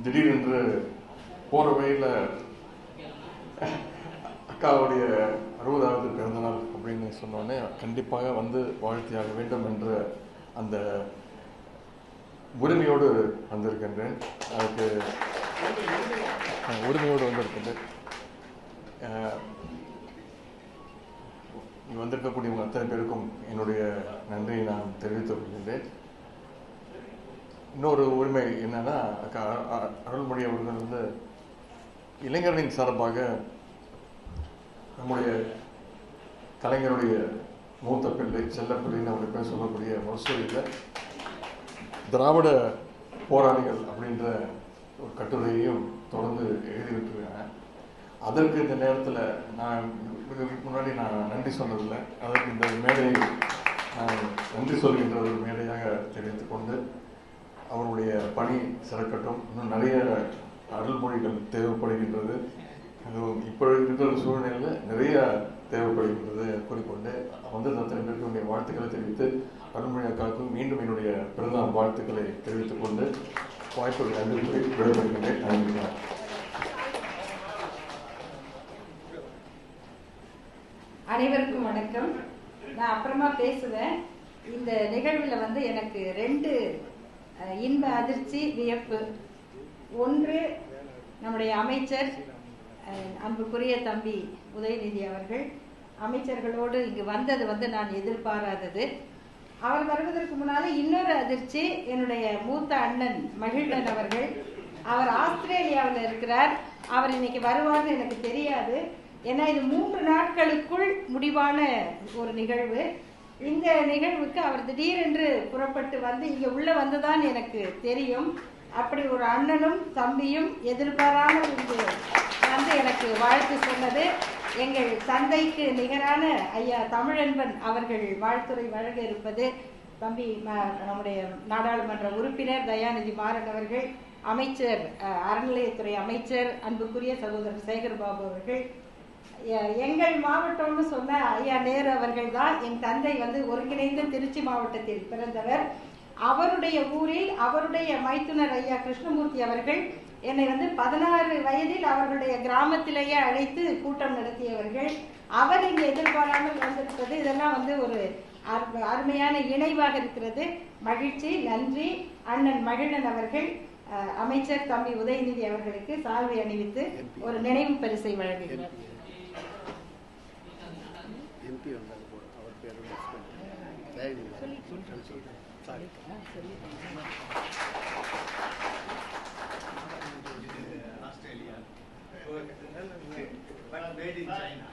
திடீரென்று போகிற வழியில் அக்காவுடைய 60வது பிறந்தநாள் அப்படின்னு சொன்னோடனே கண்டிப்பாக வந்து வாழ்த்தியாக வேண்டும் என்ற அந்த உரிமையோடு வந்திருக்கின்றேன். அதுக்கு உரிமையோடு வந்திருக்கின்றேன். இங்கே வந்திருக்கக்கூடியவங்க அத்தனை பேருக்கும் என்னுடைய நன்றியை நான் தெரிவித்துக் கொள்கின்றேன். இன்னொரு உரிமை என்னன்னா, அக்கா அருள்மொழி அவர்கள் வந்து இளைஞர்களின் சார்பாக நம்முடைய கலைஞருடைய மூத்த பிள்ளை செல்லப்பிள்ளைன்னு அவருடைய பேர் சொல்லக்கூடிய மசூரியில் திராவிட போராளிகள் அப்படின்ற ஒரு கட்டுரையையும் தொடர்ந்து எழுதிவிட்டுருக்காங்க. அதற்கு இந்த நேரத்தில் நான் முன்னாடி நான் நன்றி சொன்னதில்லை. அதற்கு இந்த மேடையை நான் நன்றி சொல்கின்ற ஒரு மேடையாக தெரிவித்துக் கொண்டு அவருடைய பணி சிறக்கட்டும். இன்னும் நிறைய அருள்மொழிகள் தேவைப்படுகின்றது. அதுவும் இப்போ இருக்கிற சூழ்நிலையில் நிறைய தேவைப்படுகின்றது கூறிக்கொண்டு வந்து அத்தனை பேருக்கு என்னுடைய வாழ்த்துக்களை தெரிவித்து அருள்மொழி அக்காவுக்கும் மீண்டும் என்னுடைய பிறந்தநாள் வாழ்த்துக்களை தெரிவித்துக் கொண்டு வாய்ப்புகள் நன்றி கூறி விடைபெறுகின்றேன். நன்றி. அனைவருக்கும் வணக்கம். நான் அப்புறமா பேசுவேன். இந்த நிகழ்வில் வந்து எனக்கு 2 இன்ப அதிர்ச்சி வியப்பு. ஒன்று, நம்முடைய அமைச்சர் அன்புக்குரிய தம்பி உதயநிதி அவர்கள் அமைச்சர்களோடு இங்கு வந்தது வந்து நான் எதிர்பாராதது. அவர் வருவதற்கு முன்னாலே இன்னொரு அதிர்ச்சி, என்னுடைய மூத்த அண்ணன் மகிழ்வன் அவர்கள். அவர் ஆஸ்திரேலியாவில் இருக்கிறார். அவர் இன்னைக்கு வருவார்னு எனக்கு தெரியாது. ஏன்னா இது 3 நாட்களுக்குள் முடிவான ஒரு நிகழ்வு. இந்த நிகழ்வுக்கு அவர் திடீரென்று புறப்பட்டு வந்து இங்கே உள்ள வந்துதான் எனக்கு தெரியும். அப்படி ஒரு அண்ணனும் தம்பியும் எதிர்பாராமல் இங்கு வந்து எனக்கு வாழ்த்து சொன்னது. எங்கள் தந்தைக்கு நிகரான ஐயா தமிழன்பன் அவர்கள் வாழ்த்துரை வழங்க இருப்பது, தம்பி நம்முடைய நாடாளுமன்ற உறுப்பினர் தயாநிதி மாறன் அவர்கள், அமைச்சர் அறநிலையத்துறை அமைச்சர் அன்புக்குரிய சகோதரர் சேகர்பாபு அவர்கள், எங்கள் மாவட்டம்னு சொன்ன ஐயா நேரு அவர்கள் தான். என் தந்தை வந்து ஒருங்கிணைந்த திருச்சி மாவட்டத்தில் பிறந்தவர். அவருடைய ஊரில் அவருடைய மைத்துனர் ஐயா கிருஷ்ணமூர்த்தி அவர்கள் என்னை வந்து 16 வயதில் அவர்களுடைய கிராமத்திலேயே அழைத்து கூட்டம் நடத்தியவர்கள். அவர் இங்கு எதிர்பாராமல் வந்திருப்பது இதெல்லாம் வந்து ஒரு அருமையான இணைவாக இருக்கிறது. மகிழ்ச்சி. நன்றி. அண்ணன் மகிழன் அவர்கள் அமைச்சர் தம்பி உதயநிதி அவர்களுக்கு சால்வை அணிவித்து ஒரு நினைவு பரிசை வழங்குகிறார். Australia, but made in China.